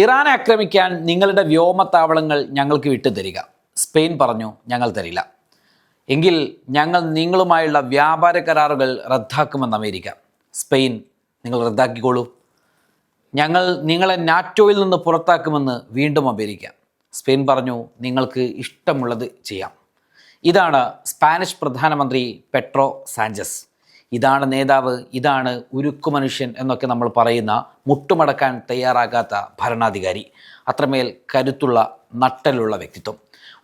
ഇറാനെ ആക്രമിക്കാൻ നിങ്ങളുടെ വ്യോമത്താവളങ്ങൾ ഞങ്ങൾക്ക് വിട്ടുതരിക. സ്പെയിൻ പറഞ്ഞു, ഞങ്ങൾ തരില്ല. എങ്കിൽ ഞങ്ങൾ നിങ്ങളുമായുള്ള വ്യാപാര കരാറുകൾ റദ്ദാക്കുമെന്ന് അമേരിക്ക. സ്പെയിൻ, നിങ്ങൾ റദ്ദാക്കിക്കോളൂ. ഞങ്ങൾ നിങ്ങളെ നാറ്റോയിൽ നിന്ന് പുറത്താക്കുമെന്ന് വീണ്ടും അമേരിക്ക. സ്പെയിൻ പറഞ്ഞു, നിങ്ങൾക്ക് ഇഷ്ടമുള്ളത് ചെയ്യാം. ഇതാണ് സ്പാനിഷ് പ്രധാനമന്ത്രി പെട്രോ സാഞ്ചസ്. ഇതാണ് നേതാവ്, ഇതാണ് ഉരുക്കു മനുഷ്യൻ എന്നൊക്കെ നമ്മൾ പറയുന്ന മുട്ടുമടക്കാൻ തയ്യാറാകാത്ത ഭരണാധികാരി. അത്രമേൽ കരുത്തുള്ള നട്ടലുള്ള വ്യക്തിത്വം.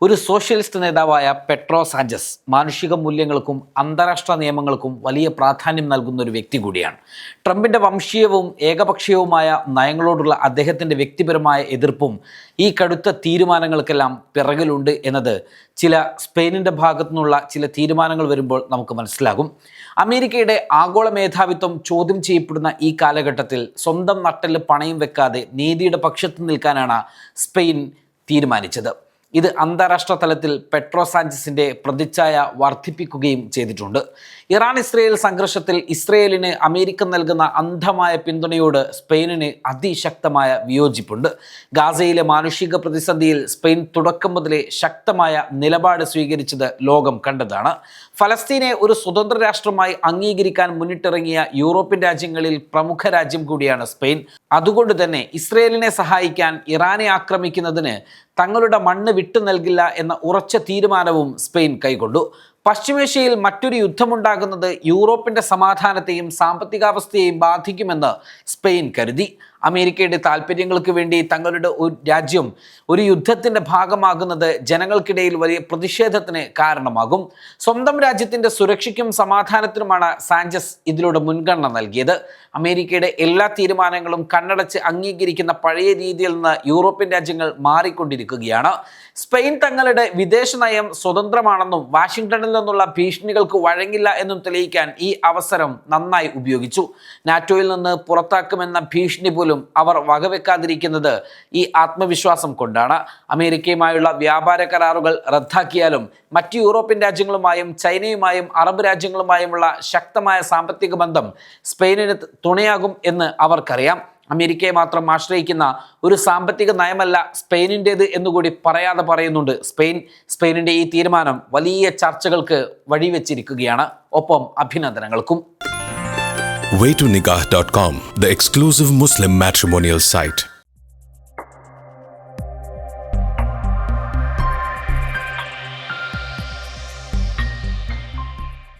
ഒരു സോഷ്യലിസ്റ്റ് നേതാവായ പെട്രോ സാഞ്ചസ് മാനുഷിക മൂല്യങ്ങൾക്കും അന്താരാഷ്ട്ര നിയമങ്ങൾക്കും വലിയ പ്രാധാന്യം നൽകുന്ന ഒരു വ്യക്തി കൂടിയാണ്. ട്രംപിൻ്റെ വംശീയവും ഏകപക്ഷീയവുമായ നയങ്ങളോടുള്ള അദ്ദേഹത്തിൻ്റെ വ്യക്തിപരമായ എതിർപ്പും ഈ കടുത്ത തീരുമാനങ്ങൾക്കെല്ലാം പിറകിലുണ്ട് എന്നത് ചില സ്പെയിനിൻ്റെ ഭാഗത്തു നിന്നുള്ള ചില തീരുമാനങ്ങൾ വരുമ്പോൾ നമുക്ക് മനസ്സിലാകും. അമേരിക്കയുടെ ആഗോള മേധാവിത്വം ചോദ്യം ചെയ്യപ്പെടുന്ന ഈ കാലഘട്ടത്തിൽ സ്വന്തം നട്ടല് പണയം വെക്കാതെ നീതിയുടെ പക്ഷത്ത് നിൽക്കാനാണ് സ്പെയിൻ തീരുമാനിച്ചത്. ഇത് അന്താരാഷ്ട്ര തലത്തിൽ പെട്രോ സാഞ്ചസിൻ്റെ പ്രതിച്ഛായ വർദ്ധിപ്പിക്കുകയും ചെയ്തിട്ടുണ്ട്. ഇറാൻ ഇസ്രയേൽ സംഘർഷത്തിൽ ഇസ്രയേലിന് അമേരിക്ക നൽകുന്ന അന്ധമായ പിന്തുണയോട് സ്പെയിനിന് അതിശക്തമായ വിയോജിപ്പുണ്ട്. ഗാസയിലെ മാനുഷിക പ്രതിസന്ധിയിൽ സ്പെയിൻ തുടക്കം മുതലേ ശക്തമായ നിലപാട് സ്വീകരിച്ചത് ലോകം കണ്ടതാണ്. ഫലസ്തീനെ ഒരു സ്വതന്ത്ര രാഷ്ട്രമായി അംഗീകരിക്കാൻ മുന്നിട്ടിറങ്ങിയ യൂറോപ്യൻ രാജ്യങ്ങളിൽ പ്രമുഖ രാജ്യം കൂടിയാണ് സ്പെയിൻ. അതുകൊണ്ട് തന്നെ ഇസ്രയേലിനെ സഹായിക്കാൻ ഇറാനെ ആക്രമിക്കുന്നതിന് തങ്ങളുടെ മണ്ണ് വിട്ടു നൽകില്ല എന്ന ഉറച്ച തീരുമാനവും സ്പെയിൻ കൈക്കൊണ്ടു. പശ്ചിമേഷ്യയിൽ മറ്റൊരു യുദ്ധമുണ്ടാകുന്നത് യൂറോപ്പിൻ്റെ സമാധാനത്തെയും സാമ്പത്തികാവസ്ഥയെയും ബാധിക്കുമെന്ന് സ്പെയിൻ കരുതി. അമേരിക്കയുടെ താല്പര്യങ്ങൾക്ക് വേണ്ടി തങ്ങളുടെ ഒരു രാജ്യം ഒരു യുദ്ധത്തിൻ്റെ ഭാഗമാകുന്നത് ജനങ്ങൾക്കിടയിൽ വലിയ പ്രതിഷേധത്തിന് കാരണമാകും. സ്വന്തം രാജ്യത്തിൻ്റെ സുരക്ഷയ്ക്കും സമാധാനത്തിനുമാണ് സാഞ്ചസ് ഇതിലൂടെ മുൻഗണന നൽകിയത്. അമേരിക്കയുടെ എല്ലാ തീരുമാനങ്ങളും കണ്ണടച്ച് അംഗീകരിക്കുന്ന പഴയ രീതിയിൽ നിന്ന് യൂറോപ്യൻ രാജ്യങ്ങൾ മാറിക്കൊണ്ടിരിക്കുകയാണ്. സ്പെയിൻ തങ്ങളുടെ വിദേശ നയം സ്വതന്ത്രമാണെന്നും വാഷിംഗ്ടണിൽ നിന്നുള്ള ഭീഷണികൾക്ക് വഴങ്ങില്ല എന്നും തെളിയിക്കാൻ ഈ അവസരം നന്നായി ഉപയോഗിച്ചു. നാറ്റോയിൽ നിന്ന് പുറത്താക്കുമെന്ന ഭീഷണി പോലും അവർ വകവെക്കാതിരിക്കുന്നത് ഈ ആത്മവിശ്വാസം കൊണ്ടാണ്. അമേരിക്കയുമായുള്ള വ്യാപാര കരാറുകൾ റദ്ദാക്കിയാലും മറ്റ് യൂറോപ്യൻ രാജ്യങ്ങളുമായും ചൈനയുമായും അറബ് രാജ്യങ്ങളുമായുമുള്ള ശക്തമായ സാമ്പത്തിക ബന്ധം സ്പെയിനിന് തുണയാകും എന്ന് അവർക്കറിയാം. അമേരിക്കയെ മാത്രം ആശ്രയിക്കുന്ന ഒരു സാമ്പത്തിക നയമല്ല സ്പെയിനിൻ്റേത് എന്നുകൂടി പറയാതെ പറയുന്നുണ്ട് സ്പെയിനിൻ്റെ ഈ തീരുമാനം വലിയ ചർച്ചകൾക്ക് വഴിവെച്ചിരിക്കുകയാണ്, ഒപ്പം അഭിനന്ദനങ്ങൾക്കും. Waytonikah.com, the exclusive Muslim matrimonial site.